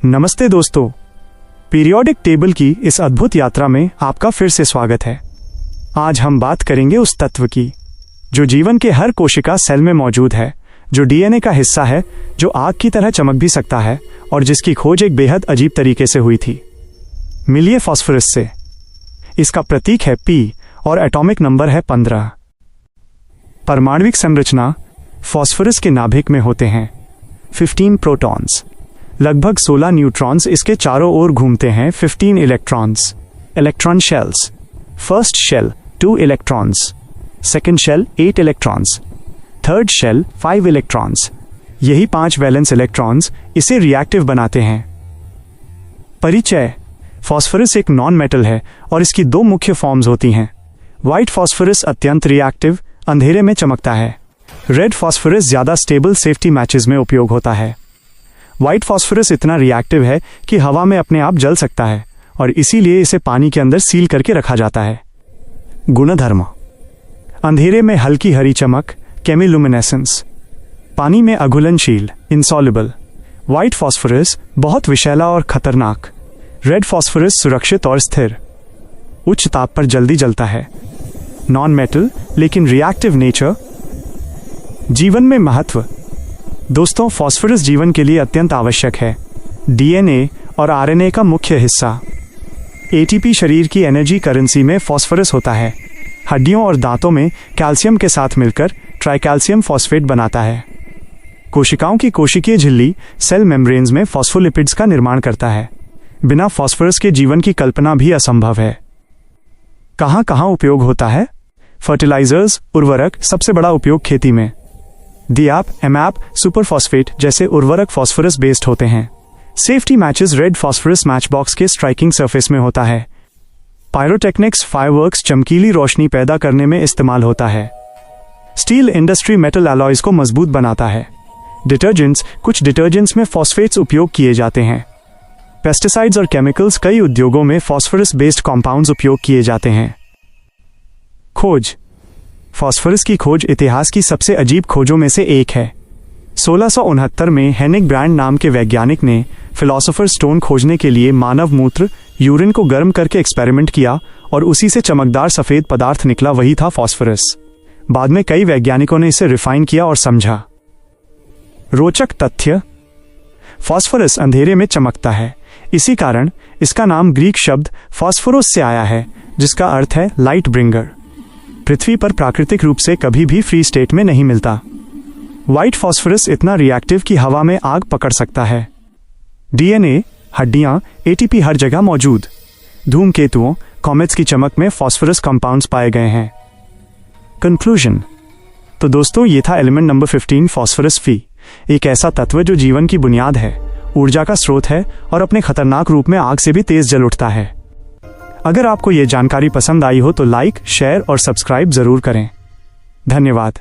नमस्ते दोस्तों, periodic table की इस अद्भुत यात्रा में आपका फिर से स्वागत है। आज हम बात करेंगे उस तत्व की जो जीवन के हर कोशिका सेल में मौजूद है, जो डीएनए का हिस्सा है, जो आग की तरह चमक भी सकता है और जिसकी खोज एक बेहद अजीब तरीके से हुई थी। मिलिए फास्फोरस से। इसका प्रतीक है P और एटॉमिक नंबर है 15। परमाणविक संरचना फास्फोरस के नाभिक में होते हैं 15 प्रोटॉन्स, लगभग 16 न्यूट्रॉन्स इसके चारों ओर घूमते हैं 15 electrons. Electron shells, first shell 2 electrons, second shell 8 electrons, third shell 5 electrons. यही 5 वैलेंस इलेक्ट्रॉन्स इसे रिएक्टिव बनाते हैं। परिचय। फास्फोरस एक नॉन मेटल है और इसकी 2 मुख्य फॉर्म्स होती हैं। व्हाइट फास्फोरस अत्यंत रिएक्टिव, अंधेरे में चमकता है। रेड फास्फोरस ज्यादा स्टेबल सेफ्टी मैचेस में उपयोग होता है। व्हाइट फास्फोरस इतना रिएक्टिव है कि हवा में अपने आप जल सकता है और इसीलिए इसे पानी के अंदर सील करके रखा जाता है। गुणधर्म। अंधेरे में हल्की हरी चमक, केमिलुमिनेसेंस। पानी में अघुलनशील, इंसॉल्युबल। व्हाइट फास्फोरस बहुत विषैला और खतरनाक। रेड फास्फोरस सुरक्षित और स्थिर। उच्च ताप पर जल्दी जलता है। नॉन मेटल लेकिन रिएक्टिव नेचर। जीवन में महत्व। दोस्तों, फास्फोरस जीवन के लिए अत्यंत आवश्यक है। डीएनए और आरएनए का मुख्य हिस्सा। एटीपी शरीर की एनर्जी करेंसी में फास्फोरस होता है। हड्डियों और दांतों में कैल्शियम के साथ मिलकर ट्राइकैल्शियम फॉस्फेट बनाता है। कोशिकाओं की कोशिकीय झिल्ली सेल मेम्ब्रेन्स में फॉस्फोलिपिड्स का निर्माण करता है। बिना फास्फोरस के जीवन की कल्पना भी असंभव है। कहां कहां उपयोग होता है? फर्टिलाइजर्स, उर्वरक, सबसे बड़ा उपयोग खेती में। डीएपी, एमएपी, सुपरफॉस्फेट जैसे उर्वरक फास्फोरस बेस्ड होते हैं। Safety matches red phosphorus match box के स्ट्राइकिंग सरफेस में होता है। पायरोटेक्निक्स, फायरवर्क्स चमकीली रोशनी पैदा करने में इस्तेमाल होता है। स्टील इंडस्ट्री मेटल अलॉयज को मजबूत बनाता है। डिटर्जेंट्स, कुछ डिटर्जेंट्स में फॉस्फेट्स उपयोग किए जाते हैं। पेस्टिसाइड्स और केमिकल्स, कई उद्योगों में फॉस्फोरस बेस्ड कॉम्पाउंड्स उपयोग किए जाते हैं। खोज। फास्फोरस की खोज इतिहास की सबसे अजीब खोजों में से एक है। 1669 में हेनिग ब्रांड नाम के वैज्ञानिक ने फिलोसोफर स्टोन खोजने के लिए मानव मूत्र, यूरिन को गर्म करके एक्सपेरिमेंट किया और उसी से चमकदार सफेद पदार्थ निकला, वही था फास्फोरस। बाद में कई वैज्ञानिकों ने इसे रिफाइन किया और समझा। रोचक तथ्य। फास्फोरस अंधेरे में चमकता है, इसी कारण इसका नाम ग्रीक शब्द फास्फोरोस से आया है, जिसका अर्थ है लाइट ब्रिंगर। पृथ्वी पर प्राकृतिक रूप से कभी भी फ्री स्टेट में नहीं मिलता। व्हाइट फास्फोरस इतना रिएक्टिव कि हवा में आग पकड़ सकता है। डीएनए, हड्डियां, एटीपी हर जगह मौजूद। धूमकेतुओं, कॉमेट्स की चमक में फास्फोरस कंपाउंड्स पाए गए हैं। कंक्लूजन। तो दोस्तों, ये था एलिमेंट नंबर 15 फास्फोरस फी। एक ऐसा तत्व जो जीवन की बुनियाद है, ऊर्जा का स्रोत है और अपने खतरनाक रूप में आग से भी तेज जल उठता है। अगर आपको ये जानकारी पसंद आई हो तो लाइक, शेयर और सब्सक्राइब जरूर करें। धन्यवाद।